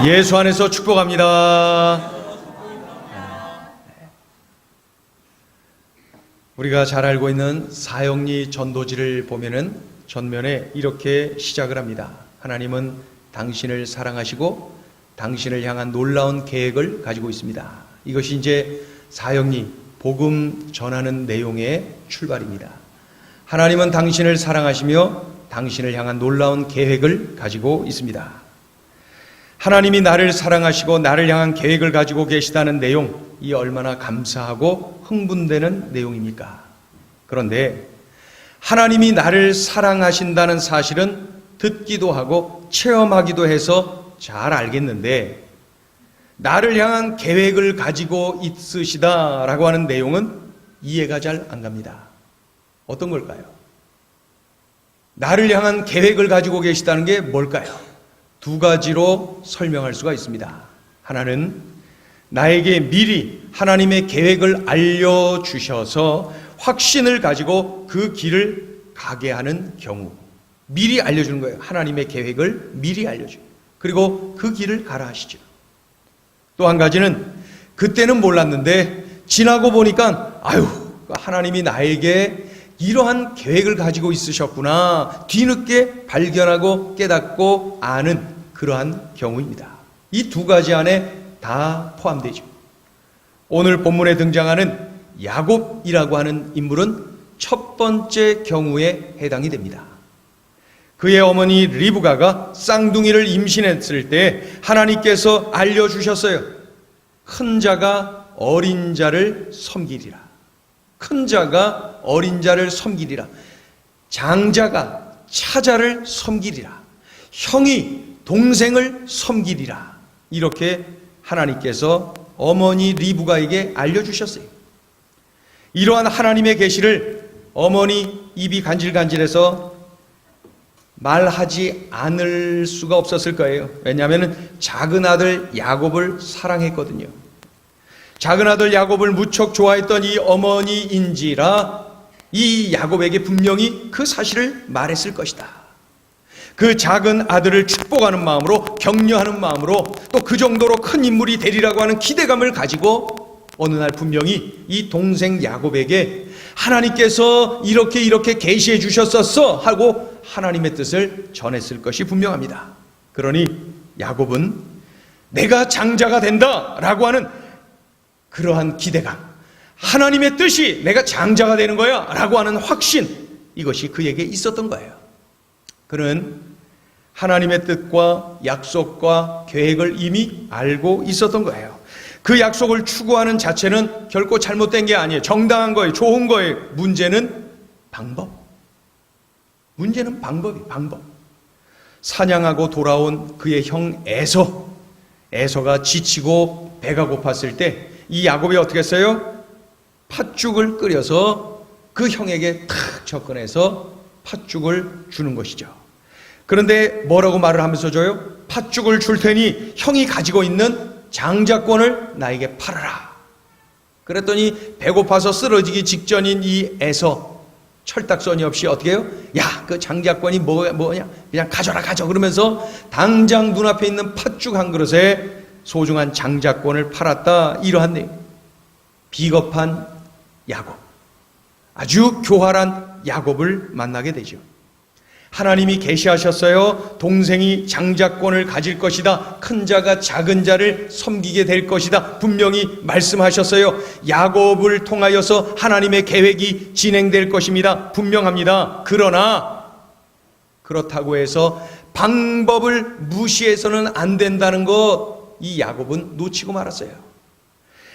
예수 안에서 축복합니다. 우리가 잘 알고 있는 사형리 전도지를 보면은 전면에 이렇게 시작을 합니다. 하나님은 당신을 사랑하시고 당신을 향한 놀라운 계획을 가지고 있습니다. 이것이 이제 사형리 복음 전하는 내용의 출발입니다. 하나님은 당신을 사랑하시며 당신을 향한 놀라운 계획을 가지고 있습니다. 하나님이 나를 사랑하시고 나를 향한 계획을 가지고 계시다는 내용, 이 얼마나 감사하고 흥분되는 내용입니까? 그런데 하나님이 나를 사랑하신다는 사실은 듣기도 하고 체험하기도 해서 잘 알겠는데, 나를 향한 계획을 가지고 있으시다라고 하는 내용은 이해가 잘 안 갑니다. 어떤 걸까요? 나를 향한 계획을 가지고 계시다는 게 뭘까요? 두 가지로 설명할 수가 있습니다. 하나는 나에게 미리 하나님의 계획을 알려주셔서 확신을 가지고 그 길을 가게 하는 경우, 미리 알려주는 거예요. 하나님의 계획을 미리 알려줘요. 그리고 그 길을 가라 하시죠. 또 한 가지는 그때는 몰랐는데 지나고 보니까 하나님이 나에게 이러한 계획을 가지고 있으셨구나, 뒤늦게 발견하고 깨닫고 아는 그러한 경우입니다. 이 두 가지 안에 다 포함되죠. 오늘 본문에 등장하는 야곱이라고 하는 인물은 첫 번째 경우에 해당이 됩니다. 그의 어머니 리브가가 쌍둥이를 임신했을 때 하나님께서 알려주셨어요. 큰 자가 어린 자를 섬기리라. 큰 자가 어린 자를 섬기리라. 장자가 차자를 섬기리라. 형이 동생을 섬기리라. 이렇게 하나님께서 어머니 리브가에게 알려주셨어요. 이러한 하나님의 계시를 어머니 입이 간질간질해서 말하지 않을 수가 없었을 거예요. 왜냐하면 작은 아들 야곱을 사랑했거든요. 작은 아들 야곱을 무척 좋아했던 이 어머니인지라 이 야곱에게 분명히 그 사실을 말했을 것이다. 그 작은 아들을 축복하는 마음으로, 격려하는 마음으로, 또 그 정도로 큰 인물이 되리라고 하는 기대감을 가지고 어느 날 분명히 이 동생 야곱에게 하나님께서 이렇게 계시해 주셨었어 하고 하나님의 뜻을 전했을 것이 분명합니다. 그러니 야곱은 내가 장자가 된다 라고 하는 그러한 기대감, 하나님의 뜻이 내가 장자가 되는 거야 라고 하는 확신, 이것이 그에게 있었던 거예요. 그는 하나님의 뜻과 약속과 계획을 이미 알고 있었던 거예요. 그 약속을 추구하는 자체는 결코 잘못된 게 아니에요. 정당한 거예요. 좋은 거예요. 문제는 방법. 문제는 방법. 사냥하고 돌아온 그의 형 에서가 지치고 배가 고팠을 때 이 야곱이 어떻게 했어요? 팥죽을 끓여서 그 형에게 탁 접근해서 팥죽을 주는 것이죠. 그런데 뭐라고 말을 하면서 줘요? 팥죽을 줄 테니 형이 가지고 있는 장자권을 나에게 팔아라. 그랬더니 배고파서 쓰러지기 직전인 이 에서 철딱서니 없이 어떻게 해요? 야, 그 장자권이 뭐냐? 그냥 가져라. 그러면서 당장 눈앞에 있는 팥죽 한 그릇에 소중한 장자권을 팔았다. 이러한 내용. 비겁한 야곱, 아주 교활한 야곱을 만나게 되죠. 하나님이 계시하셨어요. 동생이 장자권을 가질 것이다. 큰 자가 작은 자를 섬기게 될 것이다. 분명히 말씀하셨어요. 야곱을 통하여서 하나님의 계획이 진행될 것입니다. 분명합니다. 그러나 그렇다고 해서 방법을 무시해서는 안 된다는 것, 이 야곱은 놓치고 말았어요.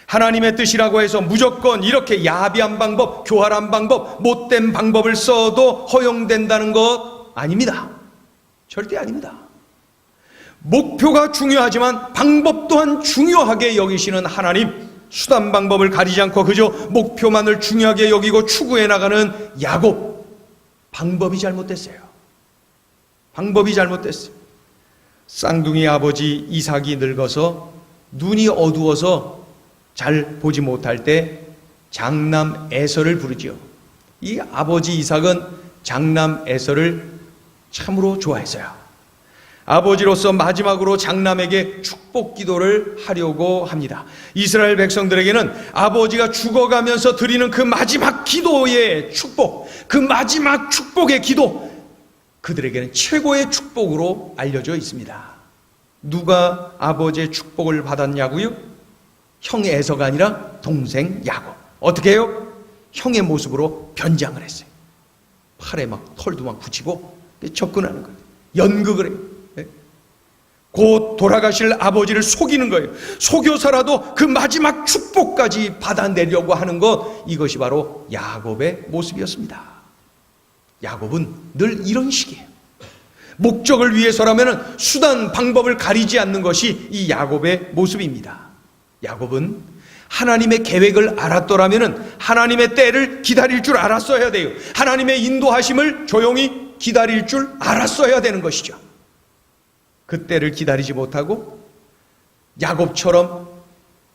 하나님의 뜻이라고 해서 무조건 이렇게 야비한 방법, 교활한 방법, 못된 방법을 써도 허용된다는 것 아닙니다. 절대 아닙니다. 목표가 중요하지만 방법 또한 중요하게 여기시는 하나님, 수단 방법을 가리지 않고 그저 목표만을 중요하게 여기고 추구해 나가는 야곱, 방법이 잘못됐어요. 쌍둥이 아버지 이삭이 늙어서 눈이 어두워서 잘 보지 못할 때 장남 에서를 부르지요. 이 아버지 이삭은 장남 에서를 참으로 좋아했어요. 아버지로서 마지막으로 장남에게 축복 기도를 하려고 합니다. 이스라엘 백성들에게는 아버지가 죽어가면서 드리는 그 마지막 기도의 축복, 그 마지막 축복의 기도, 그들에게는 최고의 축복으로 알려져 있습니다. 누가 아버지의 축복을 받았냐고요? 형 에서가 아니라 동생 야곱. 어떻게 해요? 형의 모습으로 변장을 했어요. 팔에 막 털도 막 붙이고 접근하는 거예요. 연극을 해요. 곧 돌아가실 아버지를 속이는 거예요. 속여서라도 그 마지막 축복까지 받아내려고 하는 것, 이것이 바로 야곱의 모습이었습니다. 야곱은 늘 이런 식이에요. 목적을 위해서라면 수단, 방법을 가리지 않는 것이 이 야곱의 모습입니다. 야곱은 하나님의 계획을 알았더라면 하나님의 때를 기다릴 줄 알았어야 돼요. 하나님의 인도하심을 조용히 기다릴 줄 알았어야 되는 것이죠. 그 때를 기다리지 못하고 야곱처럼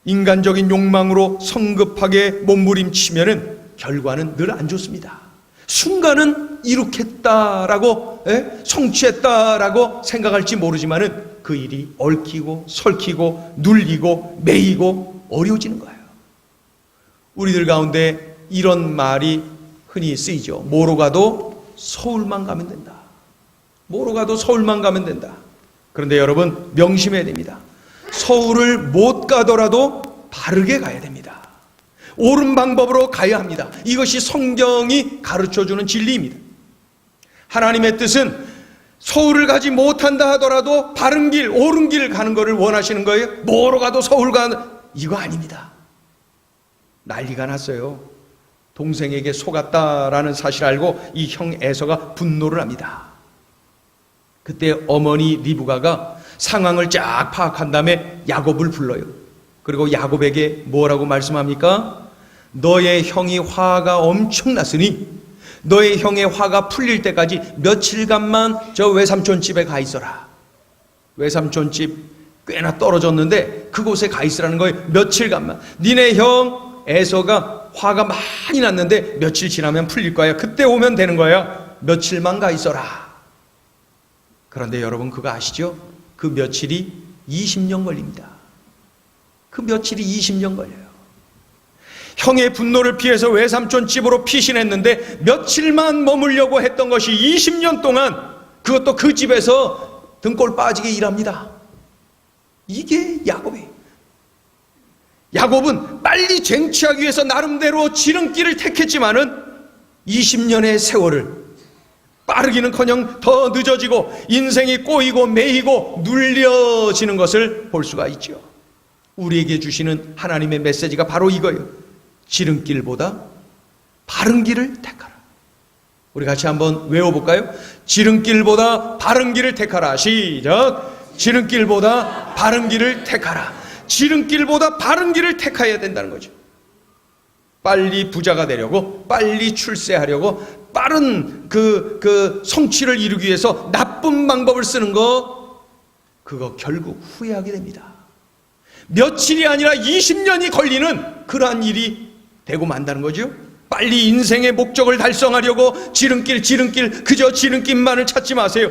인간적인 욕망으로 성급하게 몸부림치면은 결과는 늘 안 좋습니다. 순간은 이룩했다라고, 성취했다라고 생각할지 모르지만은 그 일이 얽히고 설키고 눌리고 매이고 어려워지는 거예요. 우리들 가운데 이런 말이 흔히 쓰이죠. 뭐로 가도 서울만 가면 된다. 뭐로 가도 서울만 가면 된다. 그런데 여러분, 명심해야 됩니다. 서울을 못 가더라도 바르게 가야 됩니다. 옳은 방법으로 가야 합니다. 이것이 성경이 가르쳐주는 진리입니다. 하나님의 뜻은 서울을 가지 못한다 하더라도 바른 길, 옳은 길 가는 것을 원하시는 거예요. 뭐로 가도 서울 가는, 이거 아닙니다. 난리가 났어요. 동생에게 속았다라는 사실을 알고 이 형 에서가 분노를 합니다. 그때 어머니 리브가가 상황을 쫙 파악한 다음에 야곱을 불러요. 그리고 야곱에게 뭐라고 말씀합니까? 너의 형이 화가 엄청 났으니 너의 형의 화가 풀릴 때까지 며칠간만 저 외삼촌 집에 가 있어라. 외삼촌 집 꽤나 떨어졌는데 그곳에 가 있으라는 거예요. 며칠간만. 니네 형 에서가 화가 많이 났는데 며칠 지나면 풀릴 거야. 그때 오면 되는 거야. 며칠만 가 있어라. 그런데 여러분 그거 아시죠? 그 며칠이 20년 걸립니다. 그 며칠이 20년 걸려요. 형의 분노를 피해서 외삼촌 집으로 피신했는데 며칠만 머물려고 했던 것이 20년 동안, 그것도 그 집에서 등골 빠지게 일합니다. 이게 야곱이에요. 야곱은 빨리 쟁취하기 위해서 나름대로 지름길을 택했지만은 20년의 세월을 빠르기는커녕 더 늦어지고 인생이 꼬이고 매이고 눌려지는 것을 볼 수가 있죠. 우리에게 주시는 하나님의 메시지가 바로 이거예요. 지름길보다 바른 길을 택하라. 우리 같이 한번 외워볼까요? 지름길보다 바른 길을 택하라. 시작. 지름길보다 바른 길을 택하라. 지름길보다 바른 길을 택해야 된다는 거죠. 빨리 부자가 되려고, 빨리 출세하려고, 빠른 그 성취를 이루기 위해서 나쁜 방법을 쓰는 거, 그거 결국 후회하게 됩니다. 며칠이 아니라 20년이 걸리는 그러한 일이 되고 만다는 거죠. 빨리 인생의 목적을 달성하려고 지름길 그저 지름길만을 찾지 마세요.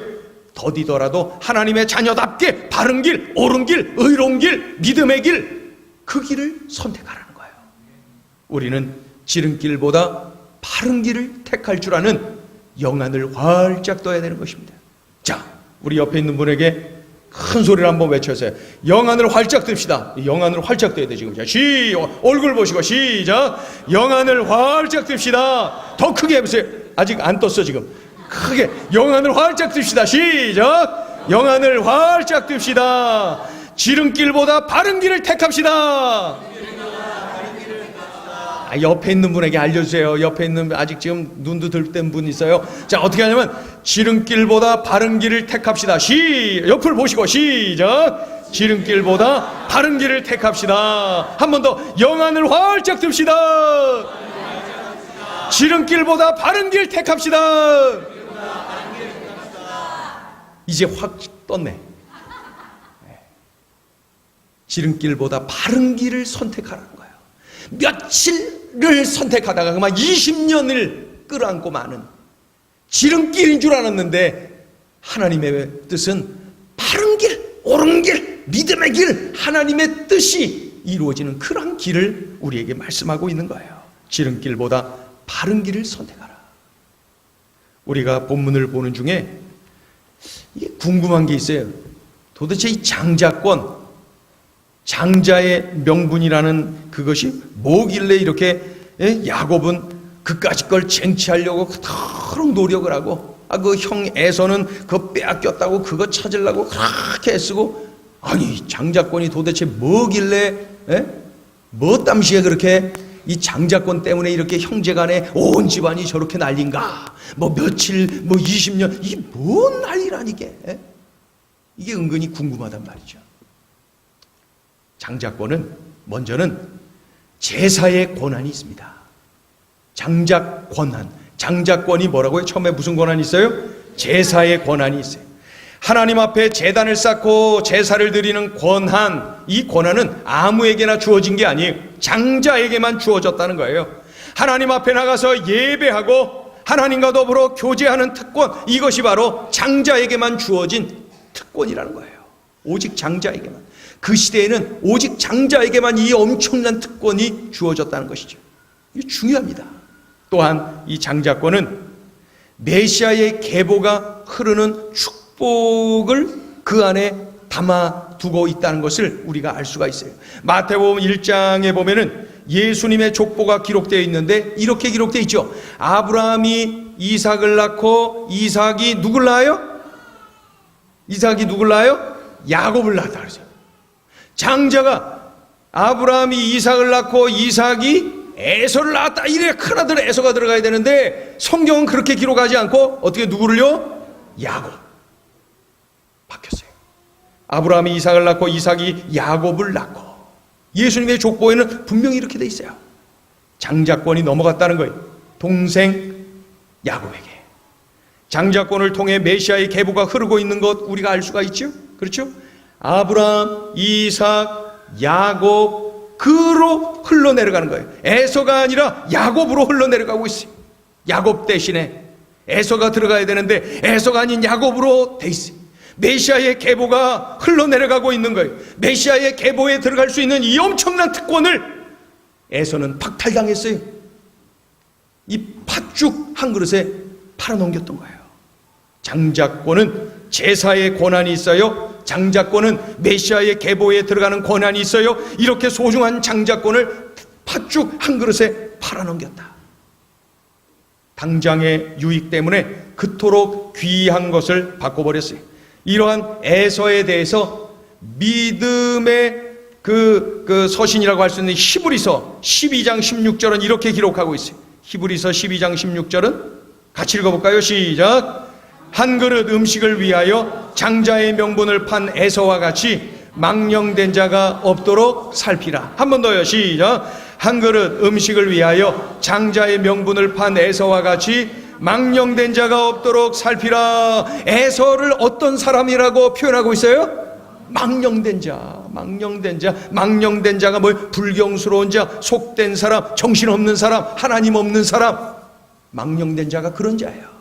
더디더라도 하나님의 자녀답게 바른 길, 옳은 길, 의로운 길, 믿음의 길, 그 길을 선택하라는 거예요. 우리는 지름길보다 바른 길을 택할 줄 아는 영안을 활짝 떠야 되는 것입니다. 자, 우리 옆에 있는 분에게 큰 소리를 한번 외쳐주세요. 영안을 활짝 듭시다. 영안을 활짝 떠야 돼 지금. 자, 얼굴 보시고 시작. 영안을 활짝 듭시다. 더 크게 해보세요. 아직 안 떴어 지금. 크게 영안을 활짝 듭시다. 시작. 영안을 활짝 듭시다. 지름길보다 바른 길을 택합시다. 옆에 있는 분에게 알려주세요. 옆에 있는 아직 지금 눈도 들뜬 분 있어요. 자, 어떻게 하냐면 지름길보다 바른 길을 택합시다. 옆을 보시고 시작. 지름길보다 바른 길을 택합시다. 한 번 더 영안을 활짝 듭시다. 지름길보다 바른 길 택합시다. 이제 확 떴네. 지름길보다 바른 길을 선택하라는 거예요. 며칠을 선택하다가 그만 20년을 끌어안고 마는 지름길인 줄 알았는데 하나님의 뜻은 바른 길, 옳은 길, 믿음의 길, 하나님의 뜻이 이루어지는 그런 길을 우리에게 말씀하고 있는 거예요. 지름길보다 바른 길을 선택하라. 우리가 본문을 보는 중에 이게 궁금한 게 있어요. 도대체 이 장자권, 장자의 명분이라는 그것이 뭐길래 이렇게 야곱은 그까짓 걸 쟁취하려고 그토록 노력을 하고, 그 형 에서는 그거 빼앗겼다고 그거 찾으려고 그렇게 애쓰고, 아니 장자권이 도대체 뭐길래 뭐 땀시에 그렇게 이 장자권 때문에 이렇게 형제간에 온 집안이 저렇게 난린가? 뭐 며칠, 뭐 20년, 이게 뭔 난리라니 이게? 이게 은근히 궁금하단 말이죠. 장자권은 먼저는 제사의 권한이 있습니다. 장자 권한, 장자권이 뭐라고요? 처음에 무슨 권한이 있어요? 제사의 권한이 있어요. 하나님 앞에 제단을 쌓고 제사를 드리는 권한, 이 권한은 아무에게나 주어진 게 아니에요. 장자에게만 주어졌다는 거예요. 하나님 앞에 나가서 예배하고 하나님과 더불어 교제하는 특권, 이것이 바로 장자에게만 주어진 특권이라는 거예요. 오직 장자에게만. 그 시대에는 오직 장자에게만 이 엄청난 특권이 주어졌다는 것이죠. 이게 중요합니다. 또한 이 장자권은 메시아의 계보가 흐르는 축복을 그 안에 담아두고 있다는 것을 우리가 알 수가 있어요. 마태복음 1장에 보면은 예수님의 족보가 기록되어 있는데 이렇게 기록되어 있죠. 아브라함이 이삭을 낳고 이삭이 누굴 낳아요? 이삭이 누굴 낳아요? 야곱을 낳았다 그러죠. 장자가 아브라함이 이삭을 낳고 이삭이 에서를 낳았다. 이래 큰 아들 에서가 들어가야 되는데 성경은 그렇게 기록하지 않고 어떻게 누구를요? 야곱. 바뀌었어요. 아브라함이 이삭을 낳고 이삭이 야곱을 낳고, 예수님의 족보에는 분명히 이렇게 돼 있어요. 장자권이 넘어갔다는 거예요. 동생 야곱에게. 장자권을 통해 메시아의 계보가 흐르고 있는 것 우리가 알 수가 있죠. 그렇죠? 아브라함, 이삭, 야곱 그로 흘러내려가는 거예요. 에서가 아니라 야곱으로 흘러내려가고 있어요. 야곱 대신에 에서가 들어가야 되는데 에서가 아닌 야곱으로 돼 있어요. 메시아의 계보가 흘러내려가고 있는 거예요. 메시아의 계보에 들어갈 수 있는 이 엄청난 특권을 에서는 박탈당했어요. 이 팥죽 한 그릇에 팔아넘겼던 거예요. 장자권은 제사의 권한이 있어요. 장자권은 메시아의 계보에 들어가는 권한이 있어요. 이렇게 소중한 장자권을 팥죽 한 그릇에 팔아넘겼다. 당장의 유익 때문에 그토록 귀한 것을 바꿔버렸어요. 이러한 에서에 대해서 믿음의 그 서신이라고 할 수 있는 히브리서 12장 16절은 이렇게 기록하고 있어요. 히브리서 12장 16절은 같이 읽어볼까요? 시작. 한 그릇 음식을 위하여 장자의 명분을 판 에서와 같이 망령된 자가 없도록 살피라. 한 번 더요. 시작. 한 그릇 음식을 위하여 장자의 명분을 판 에서와 같이 망령된 자가 없도록 살피라. 에서를 어떤 사람이라고 표현하고 있어요? 망령된 자, 망령된 자. 망령된 자가 뭐예요? 불경스러운 자, 속된 사람, 정신없는 사람, 하나님 없는 사람. 망령된 자가 그런 자예요.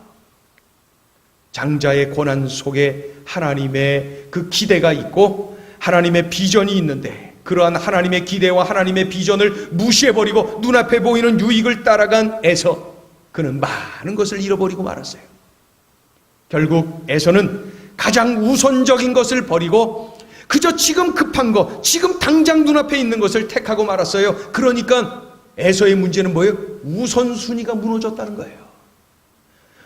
장자의 고난 속에 하나님의 그 기대가 있고 하나님의 비전이 있는데, 그러한 하나님의 기대와 하나님의 비전을 무시해버리고 눈앞에 보이는 유익을 따라간 에서, 그는 많은 것을 잃어버리고 말았어요. 결국 에서는 가장 우선적인 것을 버리고 그저 지금 급한 거, 지금 당장 눈앞에 있는 것을 택하고 말았어요. 그러니까 에서의 문제는 뭐예요? 우선순위가 무너졌다는 거예요.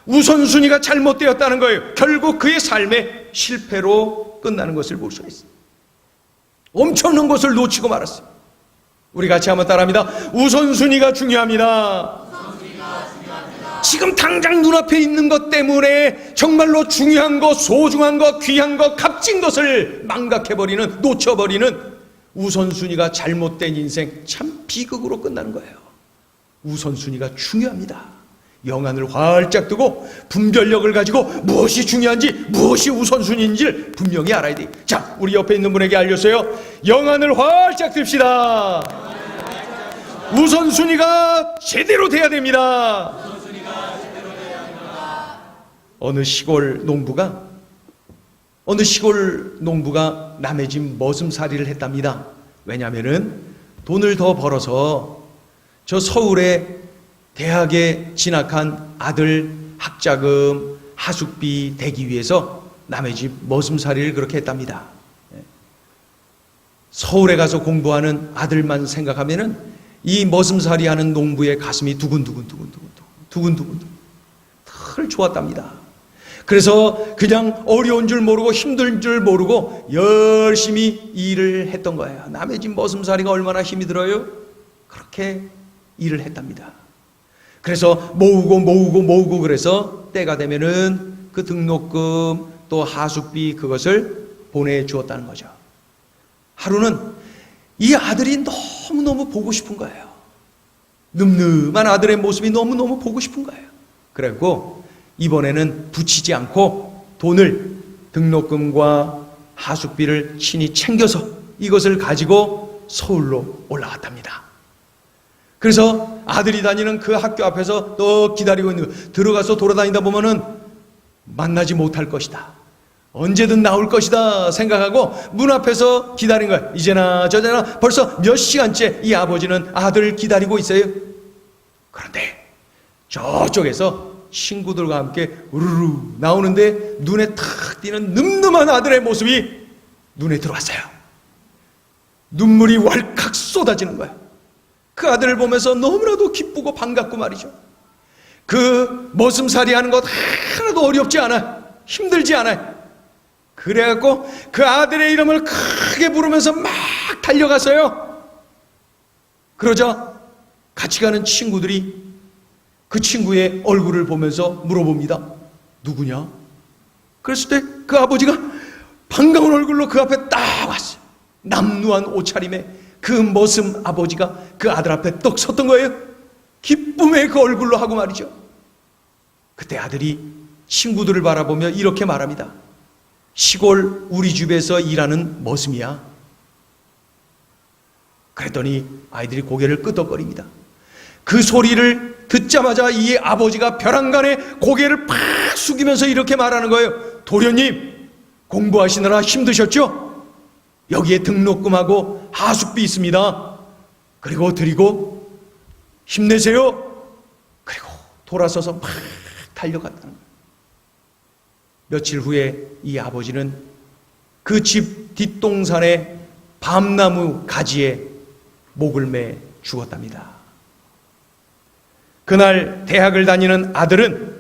우선순위가 잘못되었다는 거예요. 결국 그의 삶의 실패로 끝나는 것을 볼 수가 있습니다. 엄청난 것을 놓치고 말았어요. 우리 같이 한번 따라합니다. 우선순위가 중요합니다. 지금 당장 눈앞에 있는 것 때문에 정말로 중요한 것, 소중한 것, 귀한 것, 값진 것을 망각해버리는, 놓쳐버리는 우선순위가 잘못된 인생, 참 비극으로 끝나는 거예요. 우선순위가 중요합니다. 영안을 활짝 뜨고 분별력을 가지고 무엇이 중요한지, 무엇이 우선순위인지를 분명히 알아야 돼요. 자, 우리 옆에 있는 분에게 알려주세요. 영안을 활짝 듭시다. 우선순위가 제대로 돼야 됩니다. 어느 시골 농부가 어느 시골 농부가 남의 집 머슴살이를 했답니다. 왜냐하면은 돈을 더 벌어서 저 서울에 대학에 진학한 아들 학자금, 하숙비 대기 위해서 남의 집 머슴살이를 그렇게 했답니다. 서울에 가서 공부하는 아들만 생각하면은 이 머슴살이 하는 농부의 가슴이 두근두근 털 좋았답니다. 그래서 그냥 어려운 줄 모르고 힘든 줄 모르고 열심히 일을 했던 거예요. 남의 집 머슴살이가 얼마나 힘이 들어요? 그렇게 일을 했답니다. 그래서 모으고 그래서 때가 되면은 그 등록금 또 하숙비 그것을 보내주었다는 거죠. 하루는 이 아들이 너무너무 보고 싶은 거예요. 늠름한 아들의 모습이 너무너무 보고 싶은 거예요. 그래갖고 이번에는 붙이지 않고 돈을, 등록금과 하숙비를 친히 챙겨서 이것을 가지고 서울로 올라왔답니다. 그래서 아들이 다니는 그 학교 앞에서 또 기다리고 있는 거예요. 들어가서 돌아다니다 보면은 만나지 못할 것이다, 언제든 나올 것이다 생각하고 문 앞에서 기다린 거예요. 이제나 저제나 벌써 몇 시간째 이 아버지는 아들을 기다리고 있어요. 그런데 저쪽에서 친구들과 함께 우르르 나오는데 눈에 탁 띄는 늠름한 아들의 모습이 눈에 들어왔어요. 눈물이 왈칵 쏟아지는 거예요. 그 아들을 보면서 너무나도 기쁘고 반갑고 말이죠. 그 머슴살이 하는 것 하나도 어렵지 않아요. 힘들지 않아요. 그래갖고 그 아들의 이름을 크게 부르면서 막 달려갔어요. 그러자 같이 가는 친구들이 그 친구의 얼굴을 보면서 물어봅니다. 누구냐? 그랬을 때 그 아버지가 반가운 얼굴로 그 앞에 딱 왔어요. 남루한 옷차림에 그 머슴 아버지가 그 아들 앞에 떡 섰던 거예요. 기쁨의 그 얼굴로 하고 말이죠. 그때 아들이 친구들을 바라보며 이렇게 말합니다. 시골 우리 집에서 일하는 머슴이야. 그랬더니 아이들이 고개를 끄덕거립니다. 그 소리를 듣자마자 이 아버지가 벼랑간에 고개를 팍 숙이면서 이렇게 말하는 거예요. 도련님, 공부하시느라 힘드셨죠? 여기에 등록금하고 하숙비 있습니다. 그리고 드리고 힘내세요. 그리고 돌아서서 막 달려갔다는 거예요. 며칠 후에 이 아버지는 그 집 뒷동산의 밤나무 가지에 목을 매 죽었답니다. 그날 대학을 다니는 아들은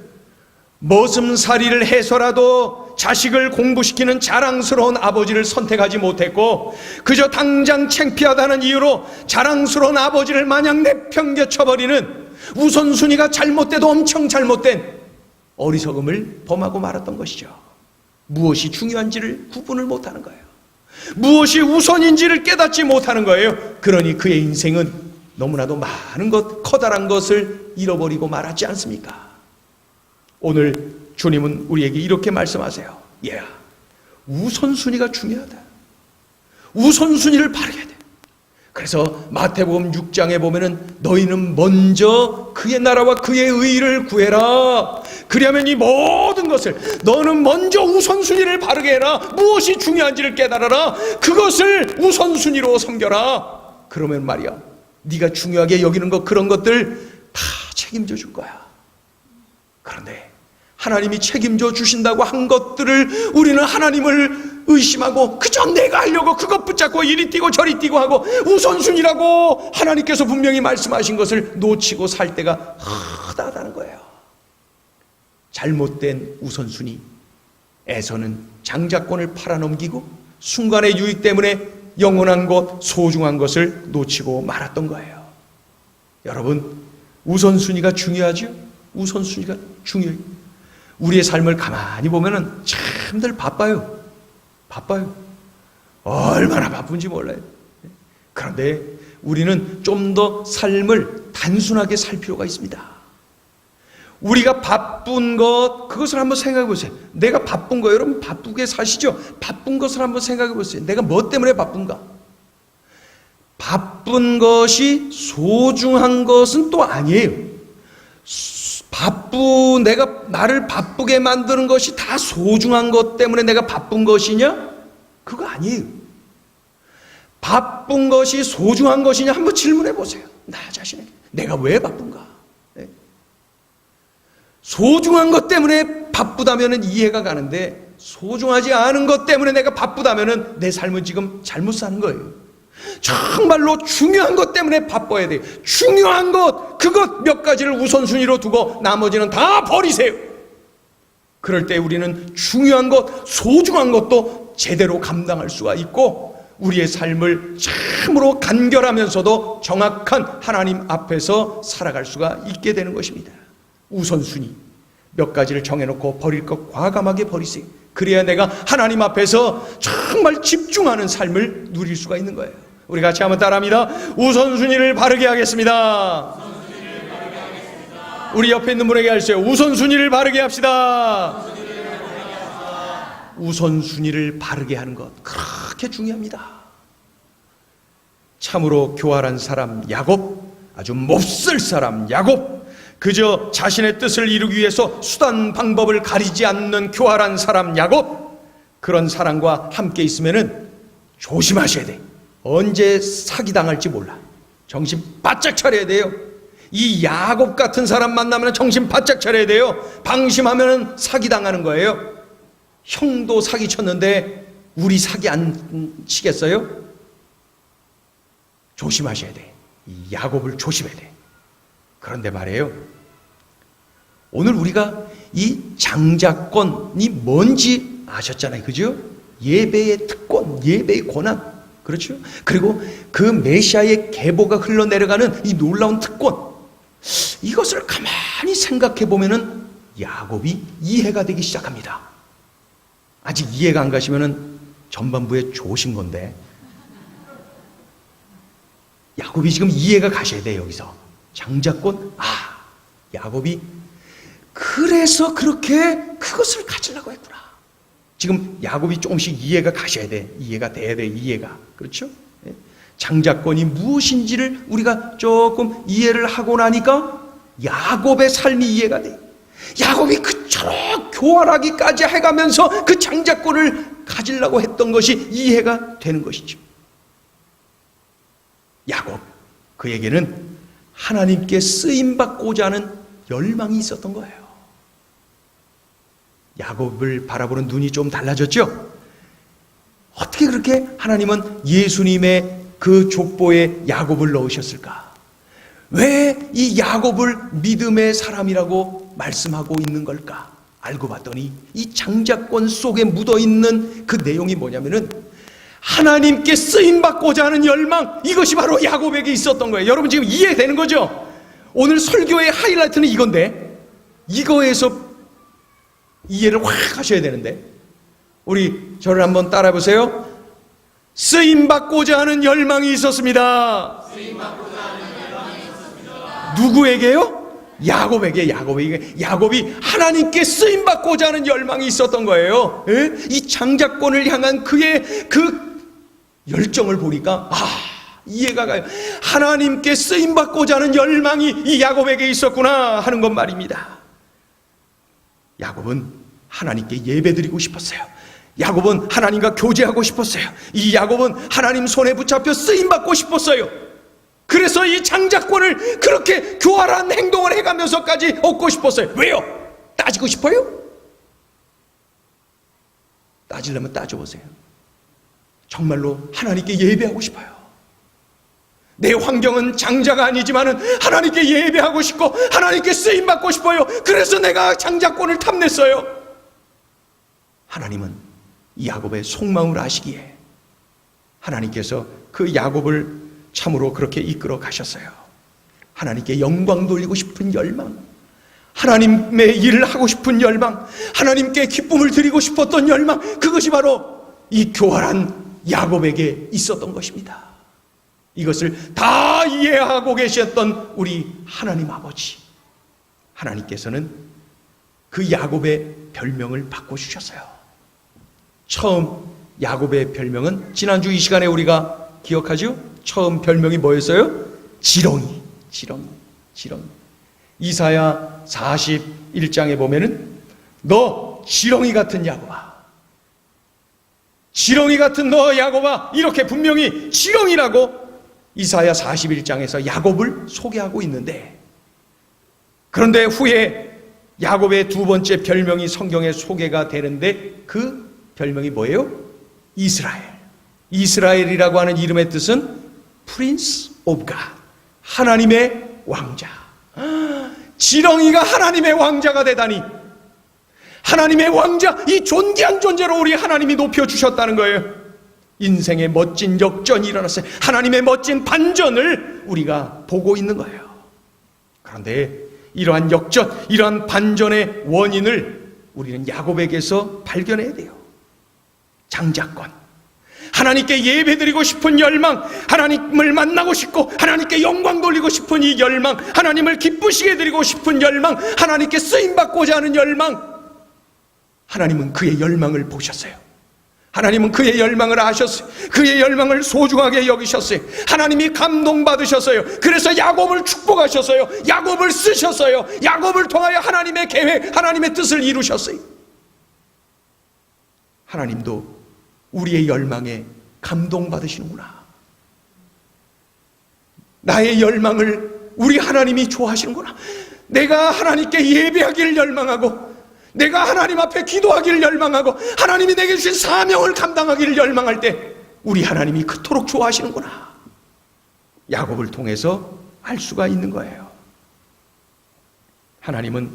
머슴살이를 해서라도 자식을 공부시키는 자랑스러운 아버지를 선택하지 못했고 그저 당장 창피하다는 이유로 자랑스러운 아버지를 마냥 내팽개쳐버리는 우선순위가 잘못돼도 엄청 잘못된 어리석음을 범하고 말았던 것이죠. 무엇이 중요한지를 구분을 못하는 거예요. 무엇이 우선인지를 깨닫지 못하는 거예요. 그러니 그의 인생은 너무나도 많은 것, 커다란 것을 잃어버리고 말았지 않습니까? 오늘 주님은 우리에게 이렇게 말씀하세요. 얘야, 우선순위가 중요하다. 우선순위를 바르게 돼. 그래서 마태복음 6장에 보면은 너희는 먼저 그의 나라와 그의 의를 구해라. 그리하면 이 모든 것을, 너는 먼저 우선순위를 바르게 해라. 무엇이 중요한지를 깨달아라. 그것을 우선순위로 섬겨라. 그러면 말이야, 네가 중요하게 여기는 것, 그런 것들 다 책임져 줄 거야. 그런데 하나님이 책임져 주신다고 한 것들을 우리는 하나님을 의심하고 그저 내가 하려고 그것 붙잡고 이리 뛰고 저리 뛰고 하고 우선순위라고 하나님께서 분명히 말씀하신 것을 놓치고 살 때가 허다하다는 거예요. 잘못된 우선순위에서는 장자권을 팔아넘기고 순간의 유익 때문에 영원한 것, 소중한 것을 놓치고 말았던 거예요. 여러분, 우선순위가 중요하죠? 우선순위가 중요해요. 우리의 삶을 가만히 보면은 참들 바빠요. 바빠요. 얼마나 바쁜지 몰라요. 그런데 우리는 좀 더 삶을 단순하게 살 필요가 있습니다. 우리가 바쁜 것, 그것을 한번 생각해 보세요. 내가 바쁜 거, 여러분 바쁘게 사시죠? 바쁜 것을 한번 생각해 보세요. 내가 뭐 때문에 바쁜가? 바쁜 것이 소중한 것은 또 아니에요. 내가 나를 바쁘게 만드는 것이 다 소중한 것 때문에 내가 바쁜 것이냐? 그거 아니에요. 바쁜 것이 소중한 것이냐? 한번 질문해 보세요. 나 자신에게. 내가 왜 바쁜가? 네. 소중한 것 때문에 바쁘다면 이해가 가는데, 소중하지 않은 것 때문에 내가 바쁘다면 내 삶은 지금 잘못 사는 거예요. 정말로 중요한 것 때문에 바빠야 돼요. 중요한 것, 그것 몇 가지를 우선순위로 두고 나머지는 다 버리세요. 그럴 때 우리는 중요한 것, 소중한 것도 제대로 감당할 수가 있고, 우리의 삶을 참으로 간결하면서도 정확한 하나님 앞에서 살아갈 수가 있게 되는 것입니다. 우선순위 몇 가지를 정해놓고 버릴 것 과감하게 버리세요. 그래야 내가 하나님 앞에서 정말 집중하는 삶을 누릴 수가 있는 거예요. 우리 같이 한번 따라합니다. 우선순위를 바르게 하겠습니다. 우리 옆에 있는 분에게 하세요. 우선순위를 바르게 합시다. 우선순위를 바르게 하는 것 그렇게 중요합니다. 참으로 교활한 사람 야곱, 아주 몹쓸 사람 야곱, 그저 자신의 뜻을 이루기 위해서 수단 방법을 가리지 않는 교활한 사람 야곱, 그런 사람과 함께 있으면은 조심하셔야 돼. 언제 사기당할지 몰라. 정신 바짝 차려야 돼요. 이 야곱 같은 사람 만나면 정신 바짝 차려야 돼요. 방심하면 사기당하는 거예요. 형도 사기 쳤는데 우리 사기 안 치겠어요? 조심하셔야 돼. 이 야곱을 조심해야 돼. 그런데 말이에요, 오늘 우리가 이 장자권이 뭔지 아셨잖아요. 그죠? 예배의 특권, 예배의 권한. 그렇죠? 그리고 그 메시아의 계보가 흘러내려가는 이 놀라운 특권. 이것을 가만히 생각해 보면은 야곱이 이해가 되기 시작합니다. 아직 이해가 안 가시면은 전반부에 좋으신 건데, 야곱이 지금 이해가 가셔야 돼요. 여기서 장자권, 야곱이 그래서 그렇게 그것을 가지려고 했구나. 지금 야곱이 조금씩 이해가 가셔야 돼. 이해가 돼야 돼. 이해가. 그렇죠? 장자권이 무엇인지를 우리가 조금 이해를 하고 나니까 야곱의 삶이 이해가 돼. 야곱이 그처럼 교활하기까지 해가면서 그 장자권을 가지려고 했던 것이 이해가 되는 것이죠. 야곱, 그에게는 하나님께 쓰임받고자 하는 열망이 있었던 거예요. 야곱을 바라보는 눈이 좀 달라졌죠? 어떻게 그렇게 하나님은 예수님의 그 족보에 야곱을 넣으셨을까? 왜 이 야곱을 믿음의 사람이라고 말씀하고 있는 걸까? 알고 봤더니 이 장자권 속에 묻어있는 그 내용이 뭐냐면은 하나님께 쓰임받고자 하는 열망, 이것이 바로 야곱에게 있었던 거예요. 여러분 지금 이해되는 거죠? 오늘 설교의 하이라이트는 이건데, 이거에서 이해를 확 하셔야 되는데, 우리 저를 한번 따라해 보세요. 쓰임받고자 하는 열망이 있었습니다. 누구에게요? 야곱에게. 야곱이 하나님께 쓰임받고자 하는 열망이 있었던 거예요. 이 장자권을 향한 그의 그 열정을 보니까 이해가 가요. 하나님께 쓰임받고자 하는 열망이 이 야곱에게 있었구나 하는 것 말입니다. 야곱은 하나님께 예배드리고 싶었어요. 야곱은 하나님과 교제하고 싶었어요. 이 야곱은 하나님 손에 붙잡혀 쓰임받고 싶었어요. 그래서 이 장자권을 그렇게 교활한 행동을 해가면서까지 얻고 싶었어요. 왜요? 따지고 싶어요? 따지려면 따져보세요. 정말로 하나님께 예배하고 싶어요. 내 환경은 장자가 아니지만은 하나님께 예배하고 싶고 하나님께 쓰임받고 싶어요. 그래서 내가 장자권을 탐냈어요. 하나님은 이 야곱의 속마음을 아시기에 하나님께서 그 야곱을 참으로 그렇게 이끌어 가셨어요. 하나님께 영광 돌리고 싶은 열망, 하나님의 일을 하고 싶은 열망, 하나님께 기쁨을 드리고 싶었던 열망, 그것이 바로 이 교활한 야곱에게 있었던 것입니다. 이것을 다 이해하고 계셨던 우리 하나님 아버지, 하나님께서는 그 야곱의 별명을 바꿔주셨어요. 처음 야곱의 별명은 지난주 이 시간에 우리가 기억하죠? 처음 별명이 뭐였어요? 지렁이. 이사야 41장에 보면은 너 지렁이 같은 야곱아, 지렁이 같은 너 야곱아, 이렇게 분명히 지렁이라고 이사야 41장에서 야곱을 소개하고 있는데, 그런데 후에 야곱의 두 번째 별명이 성경에 소개가 되는데 그 별명이 뭐예요? 이스라엘. 이스라엘이라고 하는 이름의 뜻은 Prince of God, 하나님의 왕자. 지렁이가 하나님의 왕자가 되다니, 하나님의 왕자, 이 존귀한 존재로 우리 하나님이 높여주셨다는 거예요. 인생의 멋진 역전이 일어났어요. 하나님의 멋진 반전을 우리가 보고 있는 거예요. 그런데 이러한 역전, 이러한 반전의 원인을 우리는 야곱에게서 발견해야 돼요. 장자권, 하나님께 예배드리고 싶은 열망, 하나님을 만나고 싶고 하나님께 영광 돌리고 싶은 이 열망, 하나님을 기쁘시게 해드리고 싶은 열망, 하나님께 쓰임받고자 하는 열망. 하나님은 그의 열망을 보셨어요. 하나님은 그의 열망을 아셨어요. 그의 열망을 소중하게 여기셨어요. 하나님이 감동받으셨어요. 그래서 야곱을 축복하셨어요. 야곱을 쓰셨어요. 야곱을 통하여 하나님의 계획, 하나님의 뜻을 이루셨어요. 하나님도 우리의 열망에 감동받으시는구나. 나의 열망을 우리 하나님이 좋아하시는구나. 내가 하나님께 예배하기를 열망하고, 내가 하나님 앞에 기도하기를 열망하고, 하나님이 내게 주신 사명을 감당하기를 열망할 때 우리 하나님이 그토록 좋아하시는구나. 야곱을 통해서 알 수가 있는 거예요. 하나님은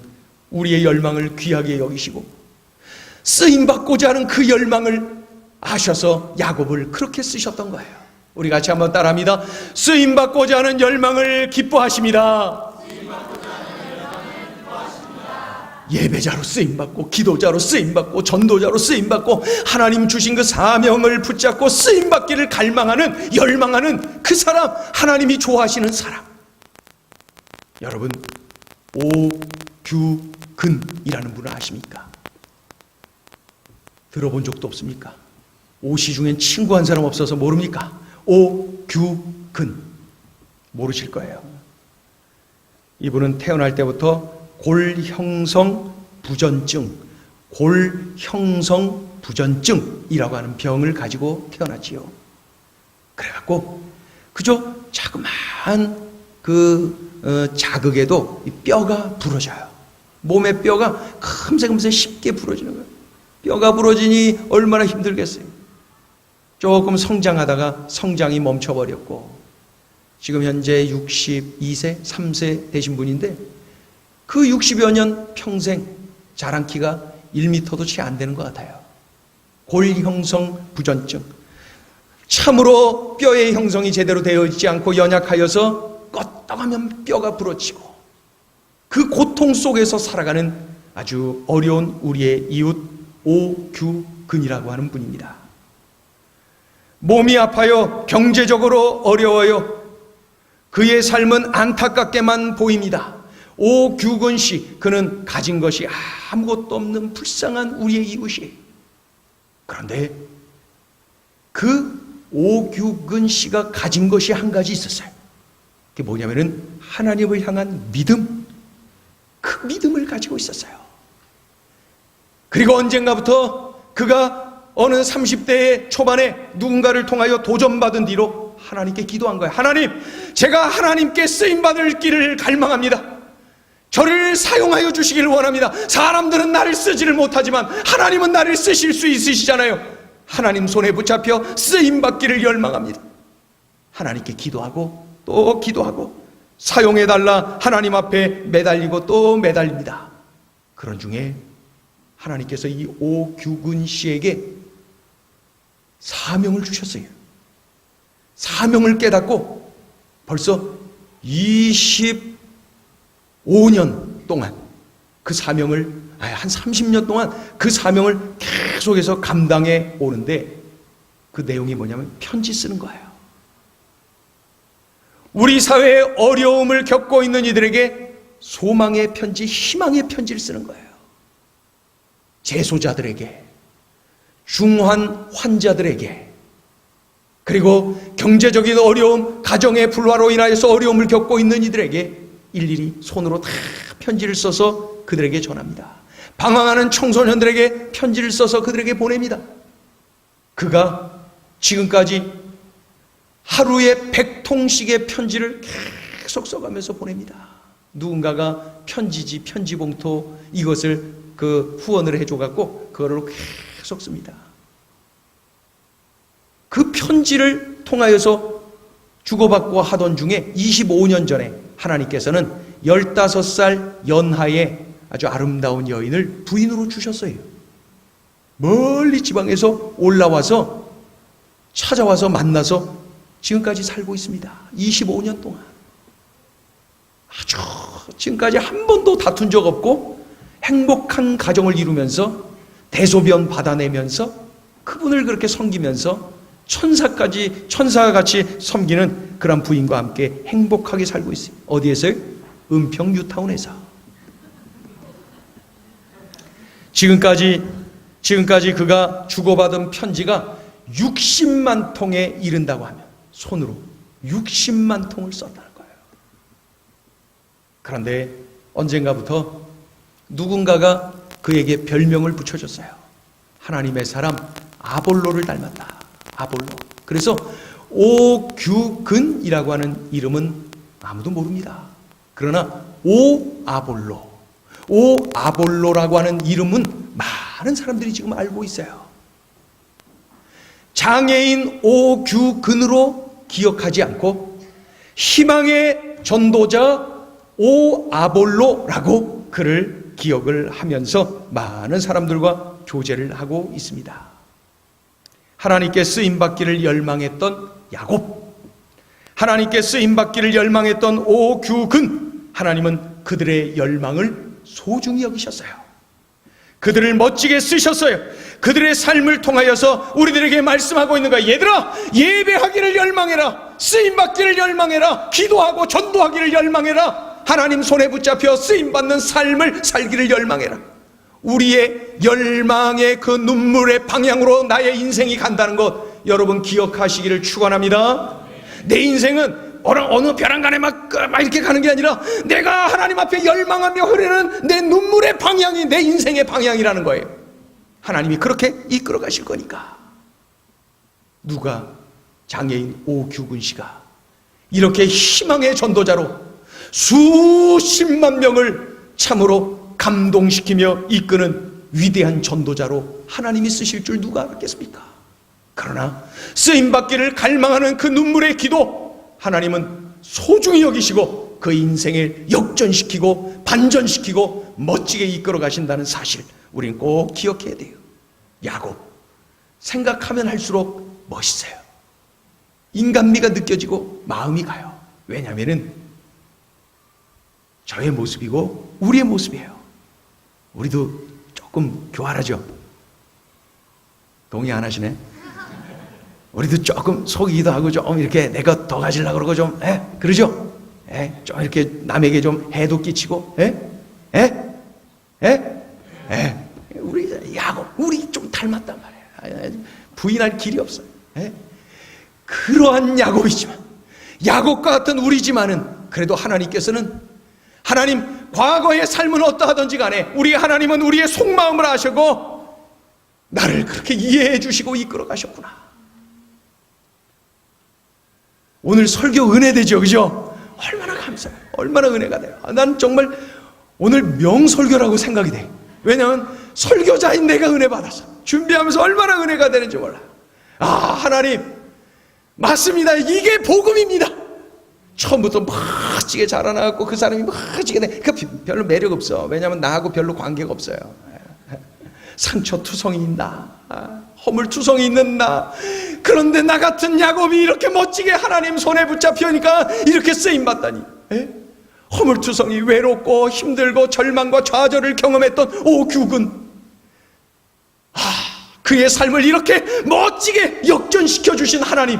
우리의 열망을 귀하게 여기시고 쓰임받고자 하는 그 열망을 아셔서 야곱을 그렇게 쓰셨던 거예요. 우리 같이 한번 따라합니다. 쓰임받고자 하는 열망을 기뻐하십니다. 예배자로 쓰임받고, 기도자로 쓰임받고, 전도자로 쓰임받고, 하나님 주신 그 사명을 붙잡고 쓰임받기를 갈망하는, 열망하는 그 사람, 하나님이 좋아하시는 사람. 여러분, 오규근이라는 분을 아십니까? 들어본 적도 없습니까? 오씨 중엔 친구 한 사람 없어서 모릅니까? 오규근 모르실 거예요. 이분은 태어날 때부터 골형성 부전증이라고 하는 병을 가지고 태어났지요. 그래갖고 그저 자그마한 자극에도 뼈가 부러져요. 몸의 뼈가 금세 쉽게 부러지는 거예요. 뼈가 부러지니 얼마나 힘들겠어요. 조금 성장하다가 성장이 멈춰버렸고, 지금 현재 62세, 3세 되신 분인데, 그 60여 년 평생 자란 키가 1m도 채 안 되는 것 같아요. 골형성 부전증. 참으로 뼈의 형성이 제대로 되어 있지 않고 연약하여서 껐다가면 뼈가 부러지고, 그 고통 속에서 살아가는 아주 어려운 우리의 이웃 오규근이라고 하는 분입니다. 몸이 아파요. 경제적으로 어려워요. 그의 삶은 안타깝게만 보입니다. 오규근 씨, 그는 가진 것이 아무것도 없는 불쌍한 우리의 이웃이에요. 그런데 그 오규근 씨가 가진 것이 한 가지 있었어요. 그게 뭐냐면은 하나님을 향한 믿음, 그 믿음을 가지고 있었어요. 그리고 언젠가부터 그가 어느 30대의 초반에 누군가를 통하여 도전받은 뒤로 하나님께 기도한 거예요. 하나님, 제가 하나님께 쓰임받을 길을 갈망합니다. 저를 사용하여 주시기를 원합니다. 사람들은 나를 쓰지를 못하지만 하나님은 나를 쓰실 수 있으시잖아요. 하나님 손에 붙잡혀 쓰임받기를 열망합니다. 하나님께 기도하고 또 기도하고 사용해달라 하나님 앞에 매달리고 또 매달립니다. 그런 중에 하나님께서 이 오규근 씨에게 사명을 주셨어요. 사명을 깨닫고 벌써 25년 동안 그 사명을, 한 30년 동안 그 사명을 계속해서 감당해 오는데, 그 내용이 뭐냐면 편지 쓰는 거예요. 우리 사회에 어려움을 겪고 있는 이들에게 소망의 편지, 희망의 편지를 쓰는 거예요. 재소자들에게, 중환 환자들에게, 그리고 경제적인 어려움, 가정의 불화로 인하여서 어려움을 겪고 있는 이들에게 일일이 손으로 다 편지를 써서 그들에게 전합니다. 방황하는 청소년들에게 편지를 써서 그들에게 보냅니다. 그가 지금까지 하루에 100통씩의 편지를 계속 써가면서 보냅니다. 누군가가 편지지, 편지봉투 이것을 후원을 해줘갖고 그거를 계속 씁니다. 그 편지를 통하여서 주고받고 하던 중에 25년 전에 하나님께서는 15살 연하의 아주 아름다운 여인을 부인으로 주셨어요. 멀리 지방에서 올라와서 찾아와서 만나서 지금까지 살고 있습니다. 25년 동안. 아주 지금까지 한 번도 다툰 적 없고 행복한 가정을 이루면서 대소변 받아내면서 그분을 그렇게 섬기면서 천사가 같이 섬기는 그런 부인과 함께 행복하게 살고 있어요. 어디에서요? 은평 뉴타운에서. 지금까지 그가 주고받은 편지가 60만 통에 이른다고 하면 손으로 60만 통을 썼다는 거예요. 그런데 언젠가부터 누군가가 그에게 별명을 붙여줬어요. 하나님의 사람 아볼로를 닮았다. 아볼로. 그래서 오규근이라고 하는 이름은 아무도 모릅니다. 그러나 오아볼로라고 하는 이름은 많은 사람들이 지금 알고 있어요. 장애인 오규근으로 기억하지 않고 희망의 전도자 오아볼로라고 그를 기억을 하면서 많은 사람들과 교제를 하고 있습니다. 하나님께 쓰임받기를 열망했던 야곱, 하나님께 쓰임받기를 열망했던 오규근, 하나님은 그들의 열망을 소중히 여기셨어요. 그들을 멋지게 쓰셨어요. 그들의 삶을 통하여서 우리들에게 말씀하고 있는 거예요. 얘들아, 예배하기를 열망해라. 쓰임받기를 열망해라. 기도하고 전도하기를 열망해라. 하나님 손에 붙잡혀 쓰임받는 삶을 살기를 열망해라. 우리의 열망의 그 눈물의 방향으로 나의 인생이 간다는 것 여러분 기억하시기를 축원합니다. 내 인생은 어느 벼랑간에 막 이렇게 가는 게 아니라 내가 하나님 앞에 열망하며 흐르는 내 눈물의 방향이 내 인생의 방향이라는 거예요. 하나님이 그렇게 이끌어 가실 거니까. 누가 장애인 오규근 씨가 이렇게 희망의 전도자로 수십만 명을 참으로 감동시키며 이끄는 위대한 전도자로 하나님이 쓰실 줄 누가 알았겠습니까? 그러나 쓰임받기를 갈망하는 그 눈물의 기도 하나님은 소중히 여기시고 그 인생을 역전시키고 반전시키고 멋지게 이끌어 가신다는 사실 우린 꼭 기억해야 돼요. 야곱 생각하면 할수록 멋있어요. 인간미가 느껴지고 마음이 가요. 왜냐하면 저의 모습이고 우리의 모습이에요. 우리도 조금 교활하죠. 동의 안 하시네? 우리도 조금 속이기도 하고 좀 이렇게 내가 더 가지려고 그러고 좀 그러죠? 좀 이렇게 남에게 좀 해도 끼치고 우리 야곱 우리 좀 닮았단 말이에요. 부인할 길이 없어요. 그러한 야곱이지만 야곱과 같은 우리지만은 그래도 하나님께서는 하나님 과거의 삶은 어떠하든지 간에 우리 하나님은 우리의 속마음을 아시고 나를 그렇게 이해해 주시고 이끌어 가셨구나. 오늘 설교 은혜되죠, 그죠? 얼마나 감사해요. 얼마나 은혜가 돼요. 난 정말 오늘 명설교라고 생각이 돼. 왜냐하면 설교자인 내가 은혜 받았어. 준비하면서 얼마나 은혜가 되는지 몰라요. 하나님 맞습니다. 이게 복음입니다. 처음부터 멋지게 자라나고 그 사람이 멋지게 돼. 그 별로 매력 없어. 왜냐하면 나하고 별로 관계가 없어요. 상처투성이 있나, 허물투성이 있는 나. 그런데 나 같은 야곱이 이렇게 멋지게 하나님 손에 붙잡히니까 이렇게 쓰임받다니. 허물투성이 외롭고 힘들고 절망과 좌절을 경험했던 오규근, 그의 삶을 이렇게 멋지게 역전시켜 주신 하나님.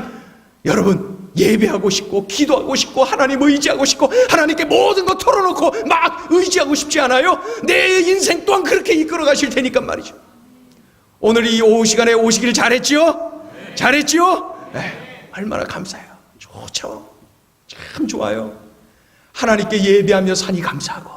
여러분 예배하고 싶고 기도하고 싶고 하나님 의지하고 싶고 하나님께 모든 거 털어놓고 막 의지하고 싶지 않아요? 내 인생 또한 그렇게 이끌어 가실 테니까 말이죠. 오늘 이 오후 시간에 오시길 잘했지요? 잘했지요? 얼마나 감사해요. 좋죠. 참 좋아요. 하나님께 예배하며 사니 감사하고,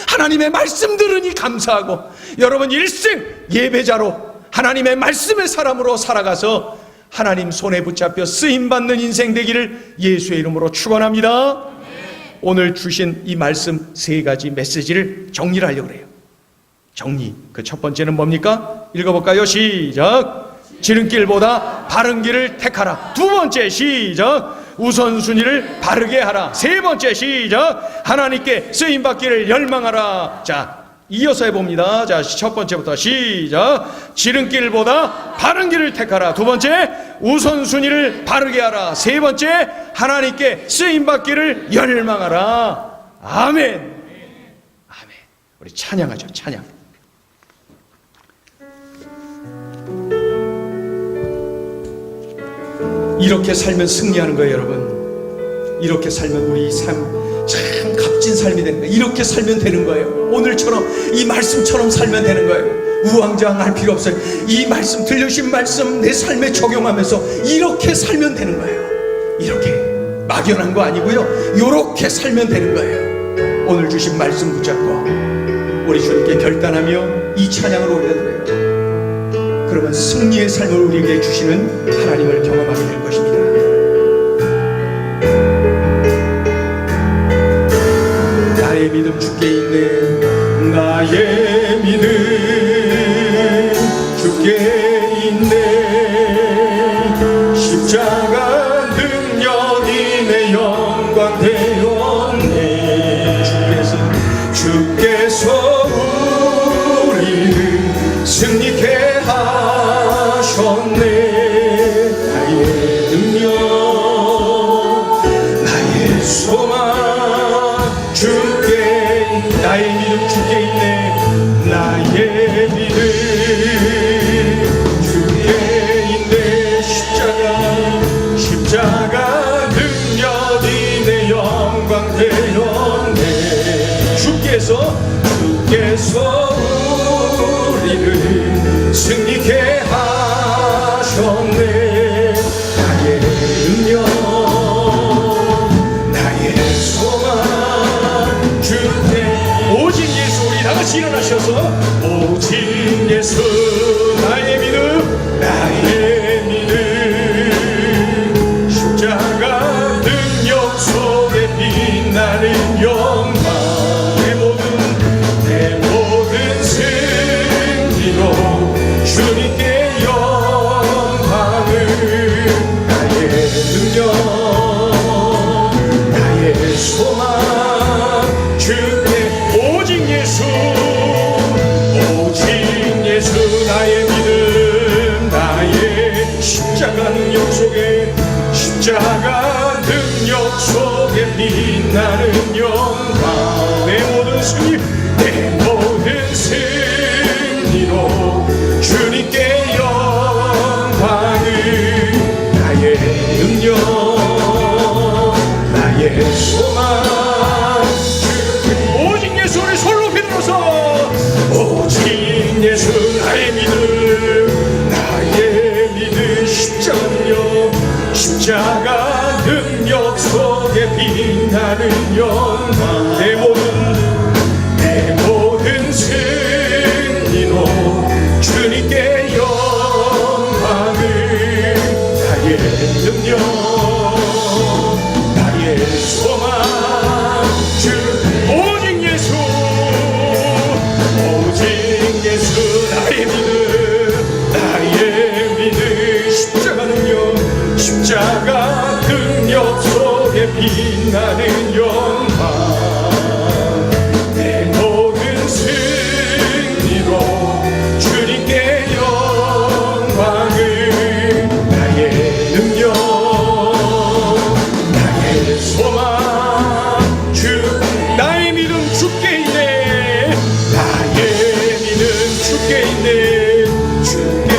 하나님의 말씀 들으니 감사하고, 여러분 일생 예배자로 하나님의 말씀의 사람으로 살아가서 하나님 손에 붙잡혀 쓰임받는 인생 되기를 예수의 이름으로 축원합니다. 오늘 주신 이 말씀 세 가지 메시지를 정리를 하려고 해요. 정리, 그 첫 번째는 뭡니까? 읽어볼까요? 시작. 지름길보다 바른 길을 택하라. 두 번째, 시작. 우선순위를 바르게 하라. 세 번째, 시작. 하나님께 쓰임받기를 열망하라. 자, 이어서 해봅니다. 자, 첫 번째부터 시작. 지름길보다 바른 길을 택하라. 두 번째, 우선순위를 바르게 하라. 세 번째, 하나님께 쓰임받기를 열망하라. 아멘. 아멘. 우리 찬양하죠. 찬양. 이렇게 살면 승리하는 거예요, 여러분. 이렇게 살면 우리 삶 참 값진 삶이 되는 거예요. 이렇게 살면 되는 거예요. 오늘처럼 이 말씀처럼 살면 되는 거예요. 우왕좌왕할 필요 없어요. 이 말씀, 들려주신 말씀 내 삶에 적용하면서 이렇게 살면 되는 거예요. 이렇게 막연한 거 아니고요, 이렇게 살면 되는 거예요. 오늘 주신 말씀 붙잡고 우리 주님께 결단하며 이 찬양을 올려드려요. 그러면 승리의 삶을 우리에게 주시는 하나님을 경험하게 될 것입니다. 나의 믿음 주께 있네. 나의 믿음 주께 있네. 십자가 능력이 내 영광 되었네. 주께서 우리를 승리케 하셨네. 나의 능력, 나의 소망 나의 믿음 주께 있네. 나의 믿음 주께 있네. 십자가 능력이 내 영광 되었네. 주께서 우리를 승리케 하셨네. 나의 능력, 나의 소망 주께. 오직 예수, 우리 다같이 일어나셔서 오직 예수. 나의 믿음, 나의 믿음. 십자가 능력 속에 빛나는 영광. 내 모든 승리로 주님께 영광을. 나의 능력, 나의 소망 주께. 오직 예수, 나의 믿음, 나의 십자가 능력 속에, 십자가 능력 속에 빛나는 영광. 내 모든 승리로 주님께 영광을. 나의 능력, 나의 소망 오직 예수. 우리 손으로 빌어서 오직 예수. 나의 믿음, 나의 믿음. 십자가 능력 속에 빛나는 영광. 내 모든 승리로 주님께 영광을. 나의 능력, 나의 소망 오직 예수, 오직 예수. 나의 믿음, 나의 믿음. 십자가 능력 속에 빛나는 영광. 내 모든 승리로 주님께 영광을. 나의 능력, 나의 소망 나의 믿음 주께 있네. 나의 믿음 주께 있네. 주께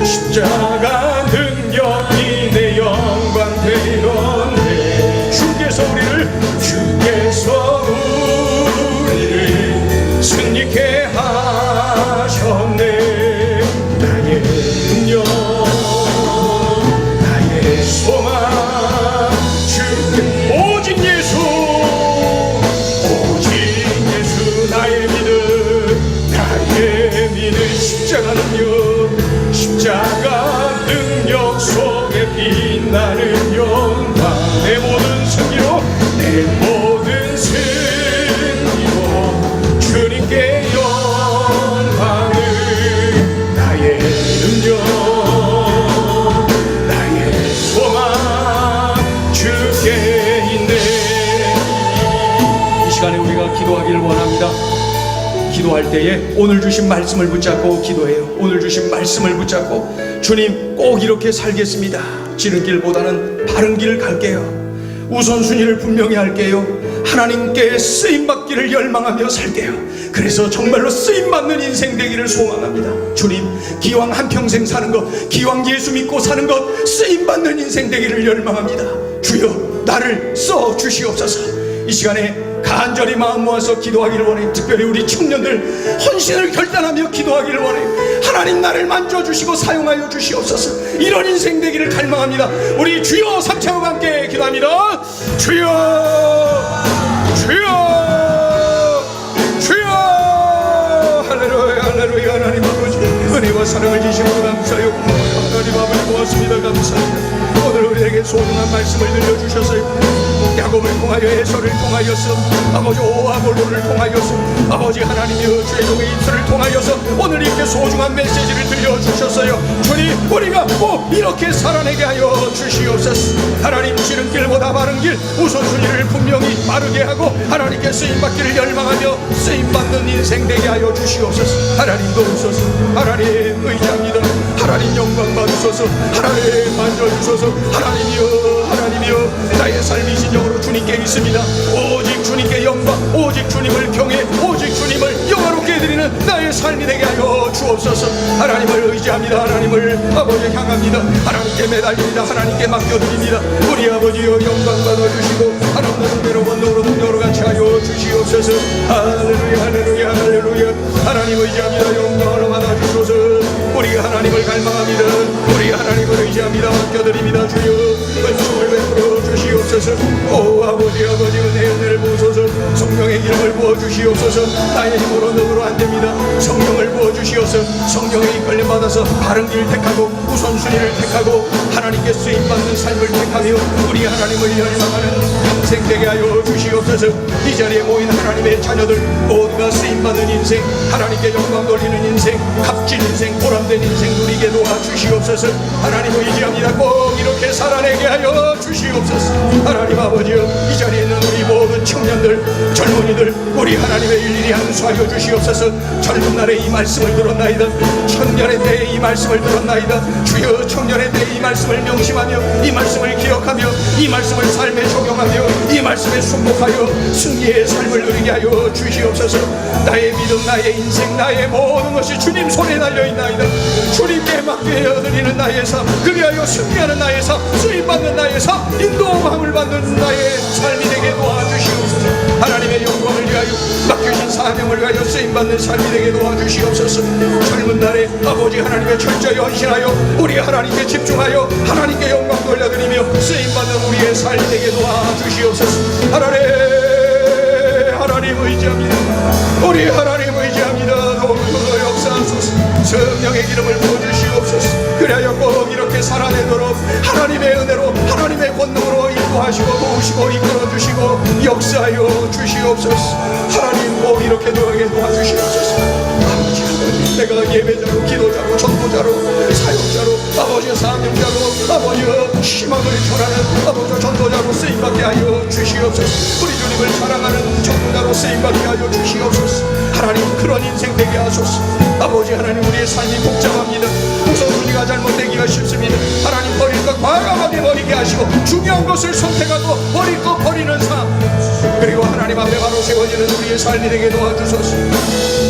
십자가 능력이 내 영광 되었네. 주께서 우리를 승리케 하셨네. 나의 능력, 나의 소망 주께. 능력 속에 빛나는 영광, 내 모든 승리로, 내 모든 승리로 주님께 영광을, 나의 능력, 나의 소망 주께 있네. 이 시간에 우리가 기도하기를 원합니다. 기도할 때에 오늘 주신 말씀을 붙잡고 기도해요. 오늘 주신 말씀을 붙잡고, 주님 꼭 이렇게 살겠습니다. 지름길보다는 바른 길을 갈게요. 우선순위를 분명히 할게요. 하나님께 쓰임받기를 열망하며 살게요. 그래서 정말로 쓰임받는 인생 되기를 소망합니다. 주님, 기왕 한평생 사는 것, 기왕 예수 믿고 사는 것, 쓰임받는 인생 되기를 열망합니다. 주여, 나를 써주시옵소서. 이 시간에 간절히 마음 모아서 기도하기를 원해. 특별히 우리 청년들 헌신을 결단하며 기도하기를 원해. 하나님, 나를 만져주시고 사용하여 주시옵소서. 이런 인생 되기를 갈망합니다. 우리 주여 삼창과 함께 기도합니다. 주여, 주여, 주여. 할렐루야, 할렐루야. 하나님 아버지, 은혜와 사랑을 주시고 감사하여 하나님 아버지 고맙습니다. 감사합니다. 오늘 우리에게 소중한 말씀을 들려주셔서요, 야곱을 통하여 에서를 통하여서 아버지 오아볼로를 통하여서 아버지 하나님이여 죄종의 입술을 통하여서 오늘 이렇게 소중한 메시지를 들려주셨어요. 주님, 우리가 꼭 이렇게 살아내게 하여 주시옵소서. 하나님, 지름길보다 바른 길, 우선순위를 분명히 바르게 하고 하나님께 쓰임받기를 열망하며 쓰임받는 인생 되게 하여 주시옵소서. 하나님 도우소서. 하나님 의지합니다. 하나님 영광 받으소서. 하나님 만져주소서. 하나님이여, 하나님이여, 나의 삶이 진정으로 주님께 있습니다. 오직 주님께 영광, 오직 주님을 경외, 오직 주님을 영화롭게 드리는 나의 삶이 되게 하여 주옵소서. 하나님을 의지합니다. 하나님을 아버지 향합니다. 하나님께 매달립니다. 하나님께 맡겨드립니다. 우리 아버지여, 영광 받아주시고 하나님의 은혜로 원능으로 능력으로 같이 하여 주시옵소서. 할렐루야, 할렐루야, 할렐루야. 하나님 의지합니다. 영광을 받아주소서. 우리가 하나님을 갈망합니다. 우리 하나님을 의지합니다. 맡겨드립니다. 주여, 은총을 베풀어 주시옵소서. 오 아버지, 아버지 은혜를 부어소서. 성령의 기름을 부어주시옵소서. 나의 힘으로 능으로 안됩니다. 성령을 부어주시옵소서. 성령의 이끌림 받아서 바른 길 택하고 우선순위를 택하고 하나님께 쓰임받는 삶을 택하며 우리 하나님을 열망하는 평생 되게 하여 주시옵소서. 이 자리에 모인 하나님의 자녀들 모두가 쓰임받는 인생, 하나님께 영광 돌리는 인생, 값진 인생, 보람된 인생 누리게 도와주시옵소서. 하나님 의지합니다. 꼭 이렇게 살아내게 하여 주시옵소서. 하나님 아버지여, 이 자리에 있는 우리 모든 청년들, 젊은이들, 우리 하나님의 일일이 안수하여 주시옵소서. 젊은 날에 이 말씀을 들었나이다. 청년의 때에 이 말씀을 들었나이다. 주여, 청년의 때에 이 말씀을 명심하며 이 말씀을 기억하며 이 말씀을 삶에 적용하며 이 말씀에 순복하여 승리의 삶을 누리게 하여 주시옵소서. 나의 믿음, 나의 인생, 나의 모든 것이 주님 손에 달려있나이다. 주님께 맡겨드리는 나의 삶, 그리하여 승리하는 나의 삶, 쓰임받는 나의 삶, 인도함을 받는 나의 삶이 되게 도와주시옵소서. 하나님의 영광을 위하여 맡겨진 사명을 위하여 쓰임받는 삶이 되게 도와주시옵소서. 젊은 날에 아버지 하나님의 철저히 헌신하여 우리 하나님께 집중하여 하나님께 영광 돌려드리며 쓰임받는 우리의 삶이 되게 도와주시옵소서. 하나님 의지합니다. 우리 하나님 의지합니다. 도우소서. 역사하소서. 성령의 기름을 부어주시옵소서. 그래야 꼭 이렇게 살아내도록 하나님의 은혜로 하나님의 권능으로 인도하시고 도우시고 이끌어주시고 역사하여 주시옵소서. 하나님 꼭 이렇게 도와주시옵소서. 내가 예배자로, 기도자로, 전도자로, 사역자로, 아버지의 사명자로, 아버지의 희망을 전하는 아버지의 전도자로 쓰임받게 하여 주시옵소서. 우리 주님을 사랑하는 전도자로 쓰임받게 하여 주시옵소서. 하나님, 그런 인생 되게 하소서. 아버지 하나님, 우리의 삶이 복잡합니다. 우선순위가 잘못되기가 쉽습니다. 하나님, 버릴 것 과감하게 버리게 하시고 중요한 것을 선택하고 버릴 것 버리는 삶, 그리고 하나님 앞에 바로 세워지는 우리의 삶이 되게 도와주소서.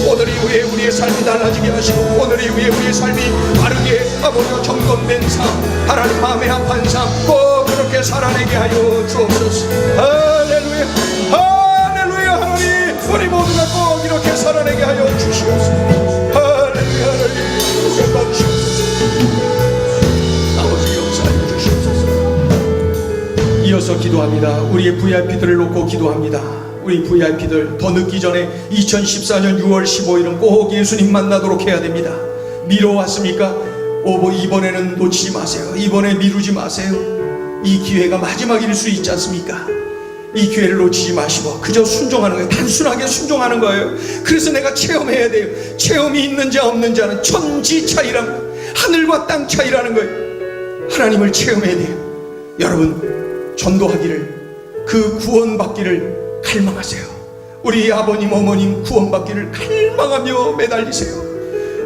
오늘 이후에 우리의 삶이 달라지게 하시고 오늘 이후에 우리의 삶이 바르게 아버지와 점검된 삶, 하나님 마음의 합한 삶 꼭 그렇게 살아내게 하여 주옵소서. 할렐루야, 할렐루야. 하나님, 우리 모두가 꼭 이렇게 살아내게 하여 주시옵소서. 할렐루야, 할렐루야. 받으시옵소서. 아버지 역사해 주시옵소서. 이어서 기도합니다. 우리의 VIP들을 놓고 기도합니다. 우리 VIP들 더 늦기 전에 2014년 6월 15일은 꼭 예수님 만나도록 해야 됩니다. 미뤄왔습니까? 이번에는 놓치지 마세요. 이번에 미루지 마세요. 이 기회가 마지막일 수 있지 않습니까? 이 기회를 놓치지 마시고 그저 순종하는 거예요. 단순하게 순종하는 거예요. 그래서 내가 체험해야 돼요. 체험이 있는지 없는지 하는 천지 차이란, 하늘과 땅 차이라는 거예요. 하나님을 체험해야 돼요. 여러분, 전도하기를, 그 구원받기를 갈망하세요. 우리 아버님 어머님 구원받기를 갈망하며 매달리세요.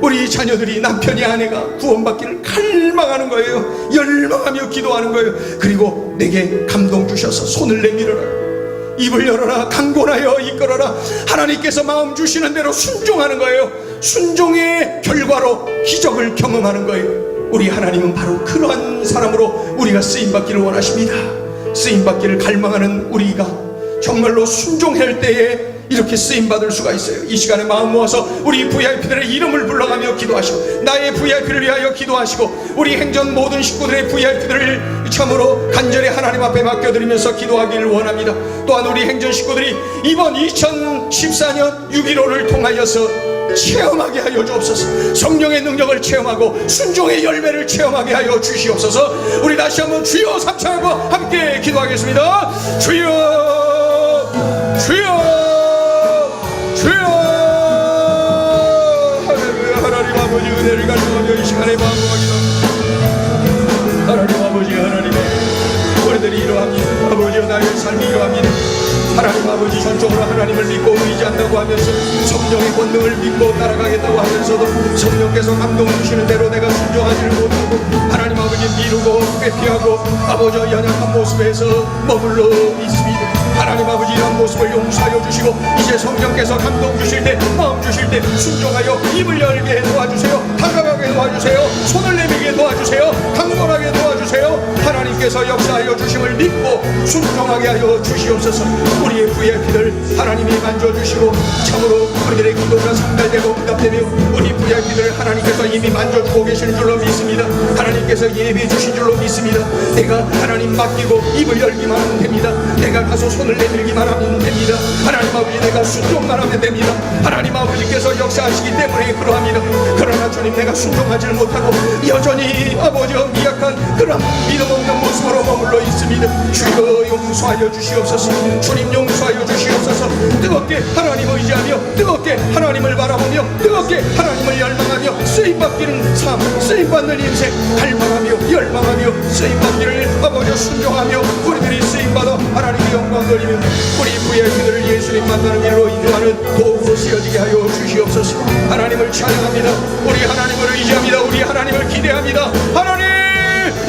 우리 자녀들이, 남편이, 아내가 구원받기를 갈망하는 거예요. 열망하며 기도하는 거예요. 그리고 내게 감동 주셔서 손을 내밀어라, 입을 열어라, 강권하여 이끌어라. 하나님께서 마음 주시는 대로 순종하는 거예요. 순종의 결과로 기적을 경험하는 거예요. 우리 하나님은 바로 그러한 사람으로 우리가 쓰임받기를 원하십니다. 쓰임받기를 갈망하는 우리가 정말로 순종할 때에 이렇게 쓰임받을 수가 있어요. 이 시간에 마음 모아서 우리 VIP들의 이름을 불러가며 기도하시고, 나의 VIP를 위하여 기도하시고, 우리 행전 모든 식구들의 VIP들을 참으로 간절히 하나님 앞에 맡겨드리면서 기도하기를 원합니다. 또한 우리 행전 식구들이 이번 2014년 6.15를 통하여서 체험하게 하여 주옵소서. 성령의 능력을 체험하고 순종의 열매를 체험하게 하여 주시옵소서. 우리 다시 한번 주여 삼창하고 함께 기도하겠습니다. 주여, 주여, 주여. 할렐루야. 하나님 아버지 은혜를 갈망하며 이 시간에 반복합니다. 하나님 아버지, 하나님 우리들이 이러합니다. 아버지여, 나의 삶이 이러합니다. 하나님 아버지, 전적으로 하나님을 믿고 의지한다고 하면서, 성령의 권능을 믿고 따라가겠다고 하면서도 성령께서 감동 주시는 대로 내가 순종하지를 못하고 하나님 아버지 미루고 회피하고 아버지 연약한 모습에서 머물러 있습니다. 하나님 아버지, 이런 모습을 용서하여 주시고 이제 성령께서 감동 주실 때, 마음 주실 때 순종하여 입을 열게 도와주세요. 다가가게 도와주세요. 손을 내밀게 도와주세요. 강건하게 도와주세요. 하나님께서 역사하여 주심을 믿고 순종하게 하여 주시옵소서. 우리의 VIP들 하나님이 만져주시고 참으로 우리들의 기도가 상달되고 응답되며 우리 VIP들 하나님께서 이미 만져주고 계시는 줄로 믿습니다. 하나님께서 예비해 주신 줄로 믿습니다. 내가 하나님 맡기고 입을 열기만 하면 됩니다. 내가 가서 손을 내밀기만 하면 됩니다. 하나님 아버지, 내가 순종만 하면 됩니다. 하나님 아버지께서 역사하시기 때문에 그러합니다. 그러나 주님, 내가 순종하지를 못하고 여전히 아버지와 미약한 그런 믿음 없는 모습으로 머물러 있습니다. 주여 용서하여 주시옵소서. 주님 용서하여 주시옵소서. 뜨겁게 하나님 의지하며 뜨겁게 하나님을 바라보며 뜨겁게 하나님을 열망하며 쓰임받기는 삶, 쓰임받는 인생 갈망하며 열망하며 쓰임받기를 아버지 순종하며 우리들이 쓰임받아 하나님의 영광 돌리며 우리 VIP들을 예수님 만나는 일로 인도하는 도구로 쓰여지게 하여 주시옵소서. 하나님을 찬양합니다. 우리 하나님을 의지합니다. 우리 하나님을 기대합니다. 하나님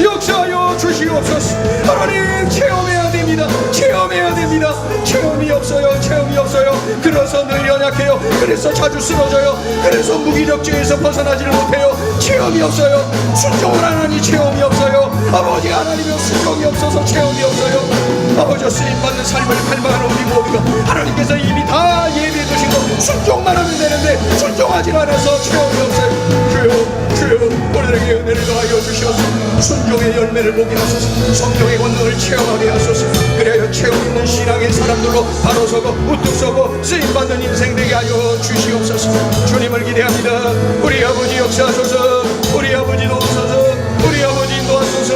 역사하여 주시옵소서. 하나님 체험해야 됩니다. 체험해야 됩니다. 체험이 없어요. 체험이 없어요. 그래서 늘 연약해요. 그래서 자주 쓰러져요. 그래서 무기력증에서 벗어나지를 못해요. 체험이 없어요. 순종을 안 하니 체험이 없어요. 아버지, 하나님의 순종이 없어서 체험이 없어요. 아버지, 쓰임받는 삶을 갈망하는 우리 모두가 하나님께서 이미 다 예비해 두시고 순종만 하면 되는데 순종하지 않아서 체험이 없어요. 주여, 주여, 우리들에게 은혜를 더하여 주시옵소서. 순종의 열매를 보게 하소서. 성령의 권능을 체험하게 하소서. 그래야 체험 있는 신앙의 사람들로 바로 서고 우뚝 서고 쓰임받는 인생 되게 하여 주시옵소서. 주님을 기대합니다. 우리 아버지 역사하소서. 우리 아버지 도우소서. 우리 아버지 인도하소서.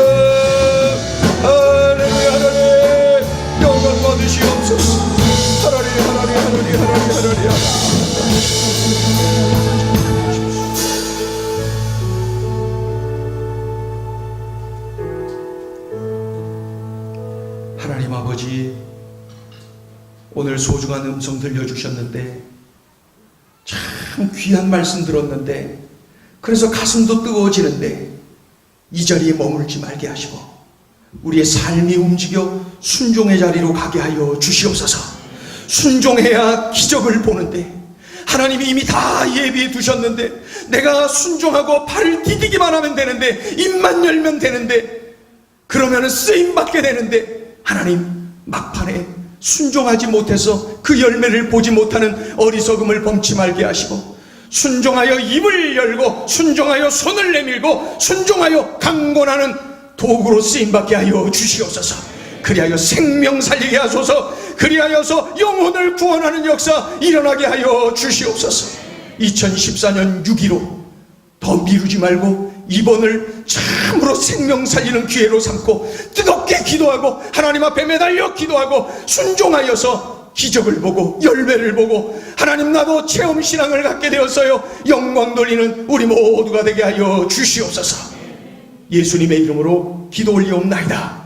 할렐루야. 하나님 영광 받으시옵소서. 하나님, 하나님, 하나님, 하나님, 하나님. 하나님 아버지, 오늘 소중한 음성 들려주셨는데 참 귀한 말씀 들었는데 그래서 가슴도 뜨거워지는데 이 자리에 머물지 말게 하시고 우리의 삶이 움직여 순종의 자리로 가게 하여 주시옵소서. 순종해야 기적을 보는데 하나님이 이미 다 예비해 두셨는데 내가 순종하고 발을 디디기만 하면 되는데 입만 열면 되는데 그러면 쓰임받게 되는데 하나님 막판에 순종하지 못해서 그 열매를 보지 못하는 어리석음을 범치 말게 하시고 순종하여 입을 열고 순종하여 손을 내밀고 순종하여 강권하는 도구로 쓰임받게 하여 주시옵소서. 그리하여 생명 살리게 하소서. 그리하여서 영혼을 구원하는 역사 일어나게 하여 주시옵소서. 2014년 6.15 더 미루지 말고 이번을 참으로 생명 살리는 기회로 삼고 뜨겁게 기도하고 하나님 앞에 매달려 기도하고 순종하여서 기적을 보고 열매를 보고 하나님 나도 체험신앙을 갖게 되었어요. 영광 돌리는 우리 모두가 되게 하여 주시옵소서. 예수님의 이름으로 기도 올리옵나이다.